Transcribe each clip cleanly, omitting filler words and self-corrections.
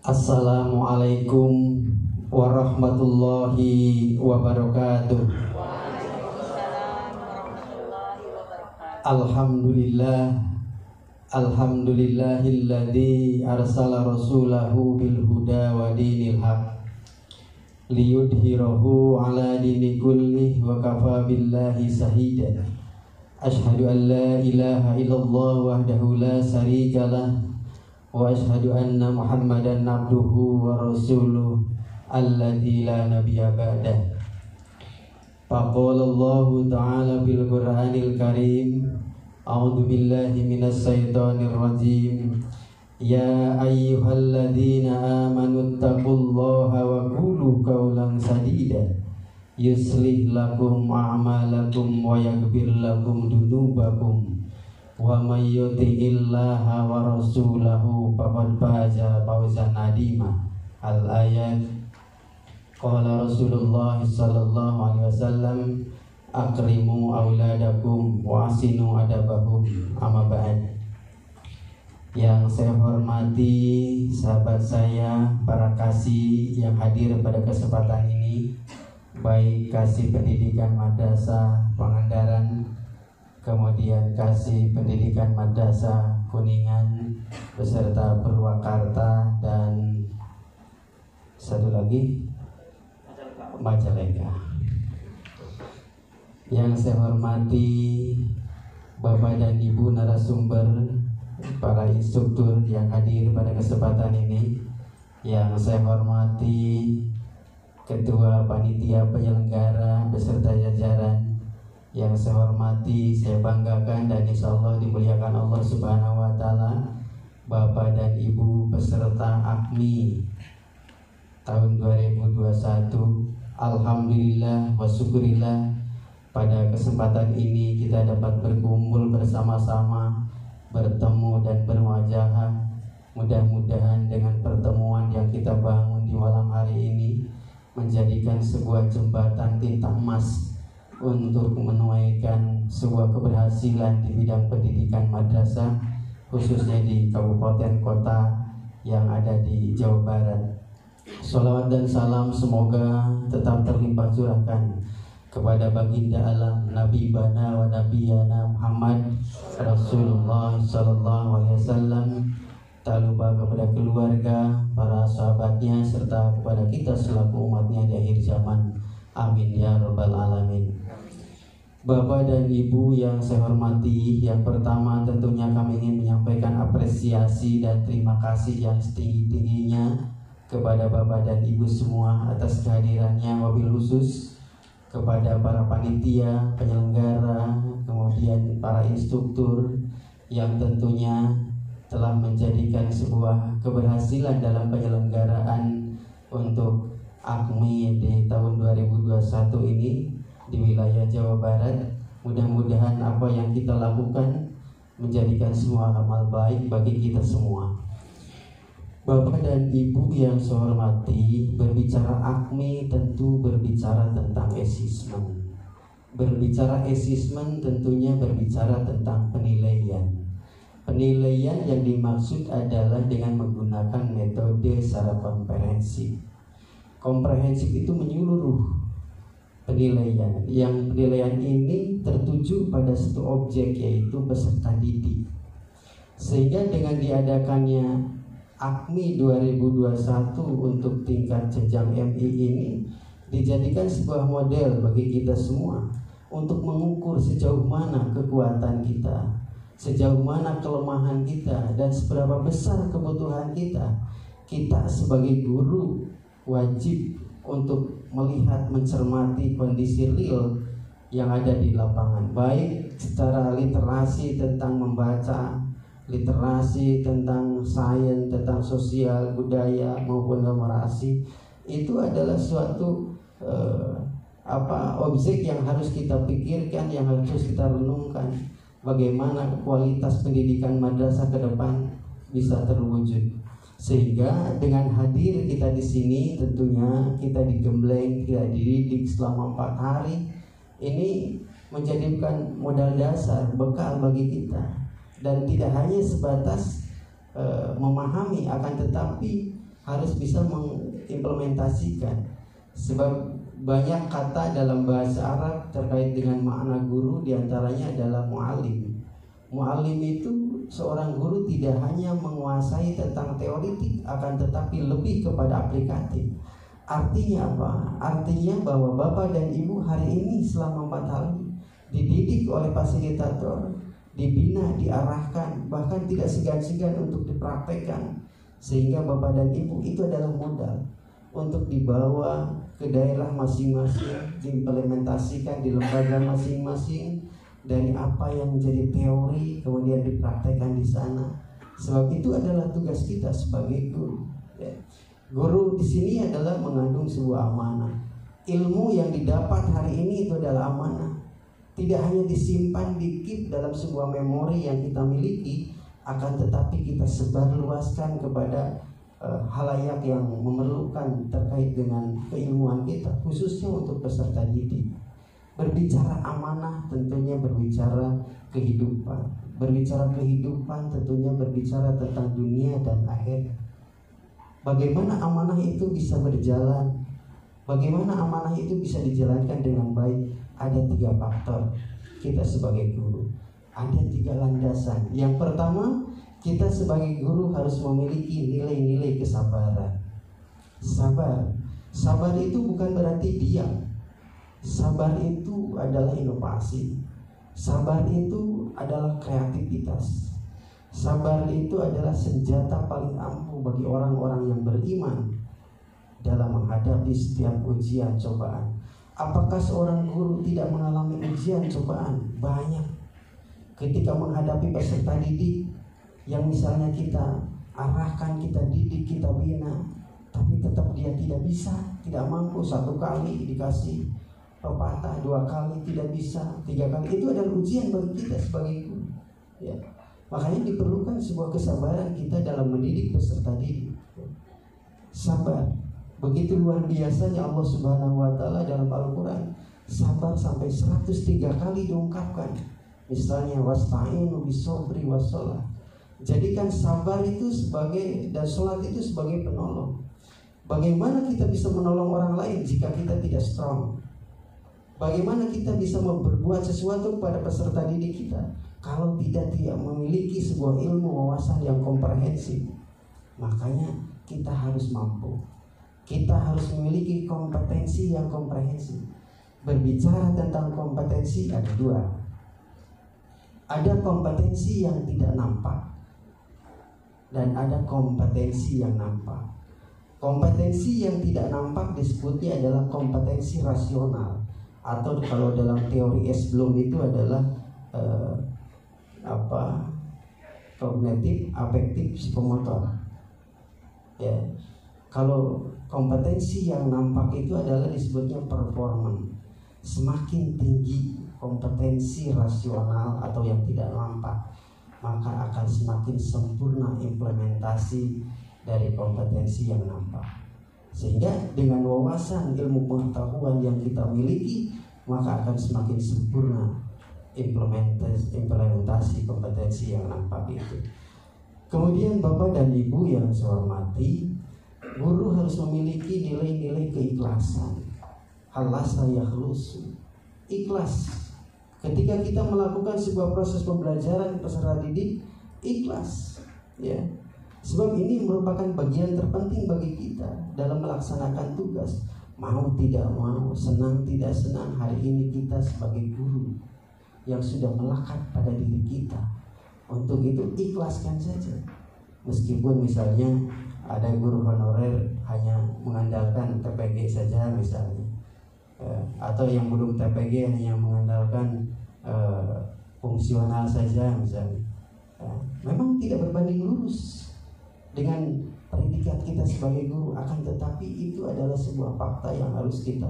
Assalamualaikum warahmatullahi wabarakatuh. Alhamdulillahilladzi arsala rasulahu bil huda wa dinil haq liyudhhirahu ala dini kullih wa kafa billahi shahida. Asyhadu an la ilaha illallah wahdahu la syarikalah wa asyhadu anna Muhammadan abduhu wa rasuluh alladzi la nabiyya ba'dah. Faqala Allahu ta'ala bil Qur'anil Karim, a'udzu billahi minasy syaithanir rajim. Ya ayyuhalladzina amanu taqullaha wa qulu qawlan sadida yuslih lakum a'malakum wa yaghfir lakum dzunubakum wa may yuti'illaha wa rasulahu faqad faza fawzan 'azima. Al-ayat. Qala Rasulullah sallallahu alaihi wasallam, akrimu auladakum wa asinu adabahum. Amma ba'd. Yang saya hormati sahabat saya, para kasih yang hadir pada kesempatan ini, baik kasih pendidikan madrasah Pangandaran, kemudian kasih pendidikan madrasah Kuningan beserta Purwakarta, dan satu lagi Majalengka. Yang saya hormati Bapak dan Ibu narasumber, para instruktur yang hadir pada kesempatan ini. Yang saya hormati Ketua Panitia Penyelenggara beserta jajaran. Yang saya hormati, saya banggakan dan insya Allah dimuliakan Allah Subhanahu wa Ta'ala, Bapak dan Ibu peserta AKMI tahun 2021. Alhamdulillah wa syukurillah, pada kesempatan ini kita dapat berkumpul bersama-sama, bertemu dan berwajah. Mudah-mudahan dengan pertemuan yang kita bangun di malam hari ini menjadikan sebuah jembatan tinta emas untuk menunaikan sebuah keberhasilan di bidang pendidikan madrasah, khususnya di kabupaten kota yang ada di Jawa Barat. Sholawat dan salam semoga tetap terlimpah curahkan kepada baginda alam Nabi bana wa nabiyana Muhammad Rasulullah sallallahu alaihi wasallam, tak lupa kepada keluarga, para sahabatnya, serta kepada kita selaku umatnya di akhir zaman. Amin ya rabbal alamin. Bapak dan Ibu yang saya hormati, yang pertama tentunya kami ingin menyampaikan apresiasi dan terima kasih yang setinggi-tingginya kepada Bapak dan Ibu semua atas kehadirannya, wabil khusus kepada para panitia penyelenggara, kemudian para instruktur yang tentunya telah menjadikan sebuah keberhasilan dalam penyelenggaraan untuk AKMI di tahun 2021 ini di wilayah Jawa Barat. Mudah-mudahan apa yang kita lakukan menjadikan semua amal baik bagi kita semua. Bapak dan Ibu yang saya hormati, berbicara AKMI tentu berbicara tentang asesmen. Berbicara asesmen tentunya berbicara tentang penilaian. Penilaian yang dimaksud adalah dengan menggunakan metode secara komprehensif. Komprehensif itu menyeluruh penilaian. Yang penilaian ini tertuju pada satu objek, yaitu peserta didik. Sehingga dengan diadakannya AKMI 2021 untuk tingkat jenjang MI ini dijadikan sebuah model bagi kita semua untuk mengukur sejauh mana kekuatan kita, sejauh mana kelemahan kita, dan seberapa besar kebutuhan kita. Kita sebagai guru wajib untuk melihat, mencermati kondisi real yang ada di lapangan, baik secara literasi tentang membaca, literasi tentang sains, tentang sosial, budaya, maupun numerasi. Itu adalah suatu objek yang harus kita pikirkan, yang harus kita renungkan, bagaimana kualitas pendidikan madrasah ke depan bisa terwujud. Sehingga dengan hadir kita di sini, tentunya kita digembleng, kita dididik selama 4 hari. Ini menjadikan modal dasar, bekal bagi kita. Dan tidak hanya sebatas memahami, akan tetapi harus bisa mengimplementasikan. Sebab banyak kata dalam bahasa Arab terkait dengan makna guru, diantaranya adalah mu'alim. Mu'alim itu seorang guru tidak hanya menguasai tentang teoritik, akan tetapi lebih kepada aplikatif. Artinya apa? Artinya bahwa bapak dan ibu hari ini selama 4 hari dididik oleh fasilitator, dibina, diarahkan, bahkan tidak segan-segan untuk dipraktekkan, sehingga bapak dan ibu itu adalah modal untuk dibawa ke daerah masing-masing, diimplementasikan di lembaga masing-masing, dari apa yang menjadi teori kemudian dipraktekkan di sana. Sebab itu adalah tugas kita sebagai guru. Ya. Guru di sini adalah mengandung sebuah amanah. Ilmu yang didapat hari ini itu adalah amanah. Tidak hanya disimpan, dikip dalam sebuah memori yang kita miliki, akan tetapi kita sebarluaskan kepada halayak yang memerlukan terkait dengan keilmuan kita, khususnya untuk peserta didik. Berbicara amanah tentunya berbicara kehidupan. Berbicara kehidupan tentunya berbicara tentang dunia dan akhirat. Bagaimana amanah itu bisa berjalan? Bagaimana amanah itu bisa dijalankan dengan baik? Ada 3 faktor kita sebagai guru. Ada 3 landasan. Yang pertama, kita sebagai guru harus memiliki nilai-nilai kesabaran. Sabar itu bukan berarti diam. Sabar itu adalah inovasi. Sabar itu adalah kreativitas. Sabar itu adalah senjata paling ampuh bagi orang-orang yang beriman dalam menghadapi setiap ujian cobaan. Apakah seorang guru tidak mengalami ujian cobaan? Banyak. Ketika menghadapi peserta didik yang misalnya kita arahkan, kita didik, kita bina, tapi tetap dia tidak bisa, tidak mampu. 1 kali dikasih pepatah, 2 kali tidak bisa, 3 kali. Itu adalah ujian bagi kita sebagai guru. Ya. Makanya diperlukan sebuah kesabaran kita dalam mendidik peserta didik. Sabar. Begitu luar biasanya Allah Subhanahu wa Ta'ala dalam Al-Quran. Sabar sampai 103 kali diungkapkan. Misalnya wasta'inu bisobri wassalah. Jadikan sabar itu sebagai, dan sholat itu sebagai penolong. Bagaimana kita bisa menolong orang lain jika kita tidak strong? Bagaimana kita bisa berbuat sesuatu kepada peserta didik kita kalau tidak memiliki sebuah ilmu wawasan yang komprehensif? Makanya kita harus mampu. Kita harus memiliki kompetensi yang komprehensif. Berbicara tentang kompetensi ada 2. Ada kompetensi yang tidak nampak dan ada kompetensi yang nampak. Kompetensi yang tidak nampak disebutnya adalah kompetensi rasional, atau kalau dalam teori Bloom itu adalah kognitif, afektif, psikomotor. Ya. Kalau kompetensi yang nampak itu adalah disebutnya performance. Semakin tinggi kompetensi rasional atau yang tidak nampak, maka akan semakin sempurna implementasi dari kompetensi yang nampak. Sehingga dengan wawasan ilmu pengetahuan yang kita miliki, maka akan semakin sempurna implementasi kompetensi yang nampak itu. Kemudian Bapak dan Ibu yang saya hormati, guru harus memiliki nilai-nilai keikhlasan. Halasa yakhlusu, ikhlas. Ketika kita melakukan sebuah proses pembelajaran peserta didik, ikhlas, ya. Sebab ini merupakan bagian terpenting bagi kita dalam melaksanakan tugas. Mau tidak mau, senang tidak senang, hari ini kita sebagai guru yang sudah melekat pada diri kita. Untuk itu ikhlaskan saja. Meskipun misalnya ada guru honorer hanya mengandalkan TPG saja misalnya, atau yang belum TPG hanya mengandalkan fungsional saja misalnya, memang tidak berbanding lurus dengan predikat kita sebagai guru. Akan tetapi itu adalah sebuah fakta yang harus kita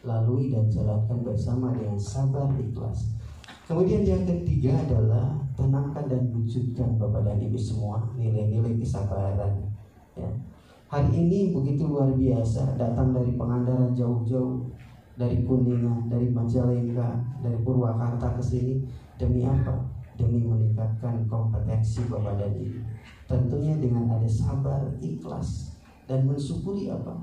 lalui dan jalankan bersama dengan sabar, ikhlas. Kemudian yang ketiga adalah tanamkan dan wujudkan Bapak dan Ibu semua nilai-nilai kesabaran, ya. Hari ini begitu luar biasa, datang dari Pangandaran jauh-jauh, dari Kuningan, dari Majalengka, dari Purwakarta ke sini. Demi apa? Demi meningkatkan kompetensi Bapak dan Ibu. Tentunya dengan ada sabar, ikhlas, dan mensyukuri apa?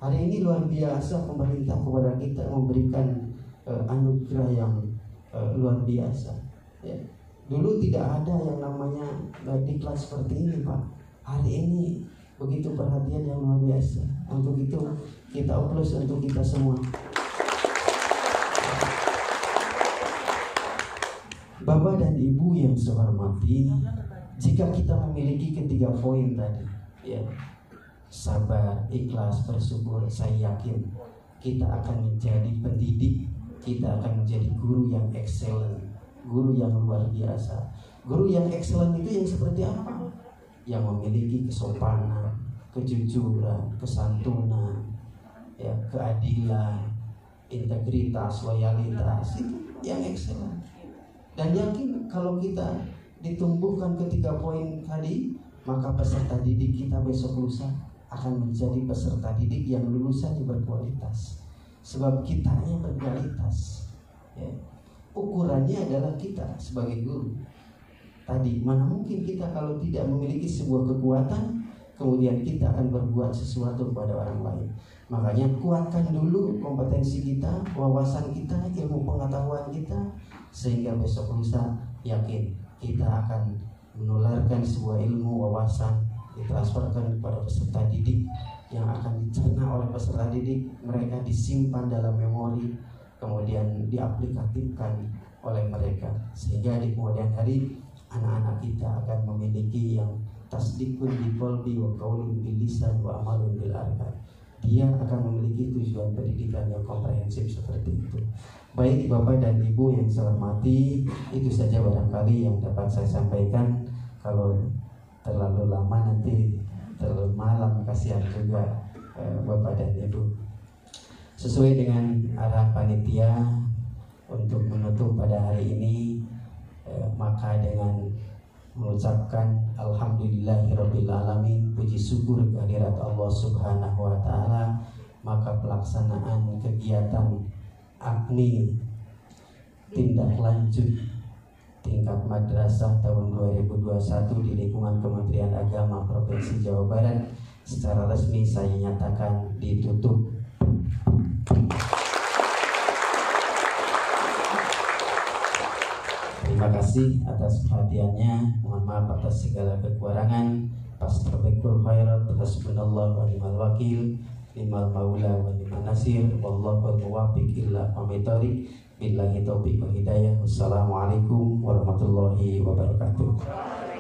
Hari ini luar biasa pemerintah kepada kita memberikan anugerah yang luar biasa. Ya. Dulu tidak ada yang namanya diklat seperti ini, Pak. Hari ini begitu perhatian yang luar biasa. Untuk itu kita aplaus untuk kita semua. Bapak dan Ibu yang saya hormati, jika kita memiliki ketiga poin tadi, ya, sabar, ikhlas, bersyukur, saya yakin kita akan menjadi pendidik, kita akan menjadi guru yang excellent, guru yang luar biasa. Guru yang excellent itu yang seperti apa? Yang memiliki kesopanan, kejujuran, kesantunan, ya, keadilan, integritas, loyalitas, itu yang excellent. Dan yakin kalau kita ditumbuhkan ketiga poin tadi, maka peserta didik kita besok lusa akan menjadi peserta didik yang lulusannya berkualitas. Sebab kitanya berkualitas, ya. Ukurannya adalah kita sebagai guru. Tadi, mana mungkin kita kalau tidak memiliki sebuah kekuatan, kemudian kita akan berbuat sesuatu kepada orang lain. Makanya kuatkan dulu kompetensi kita, wawasan kita, ilmu pengetahuan kita, sehingga besok lusa yakin kita akan menularkan sebuah ilmu, wawasan, ditransferkan kepada peserta didik yang akan dicerna oleh peserta didik. Mereka disimpan dalam memori, kemudian diaplikatifkan oleh mereka, sehingga di kemudian hari anak-anak kita akan memiliki yang tasdikun biqalbi wa qaulun bil lisan wa amalun bil arkan. Dia akan memiliki tujuan pendidikan yang komprehensif seperti itu. Baik Bapak dan Ibu yang saya hormati, itu saja barangkali yang dapat saya sampaikan. Kalau terlalu lama nanti terlalu malam, kasihan juga Bapak dan Ibu. Sesuai dengan arahan panitia untuk menutup pada hari ini, maka dengan mengucapkan alhamdulillahirabbil alamin, puji syukur kehadirat Allah Subhanahu wa taala, maka pelaksanaan kegiatan AKMI tindak lanjut tingkat madrasah tahun 2021 di lingkungan Kementerian Agama Provinsi Jawa Barat secara resmi saya nyatakan ditutup. Terima kasih atas perhatiannya. Mohon maaf atas segala kekurangan. Fastabiqul khairat, hasbunallahu wa ni'mal wakil, ni'mal maula wa ni'man nasir, wallahu muwaffiq ila aqwamit thoriq. Billahi taufiq wal hidayah. Wassalamualaikum warahmatullahi wabarakatuh.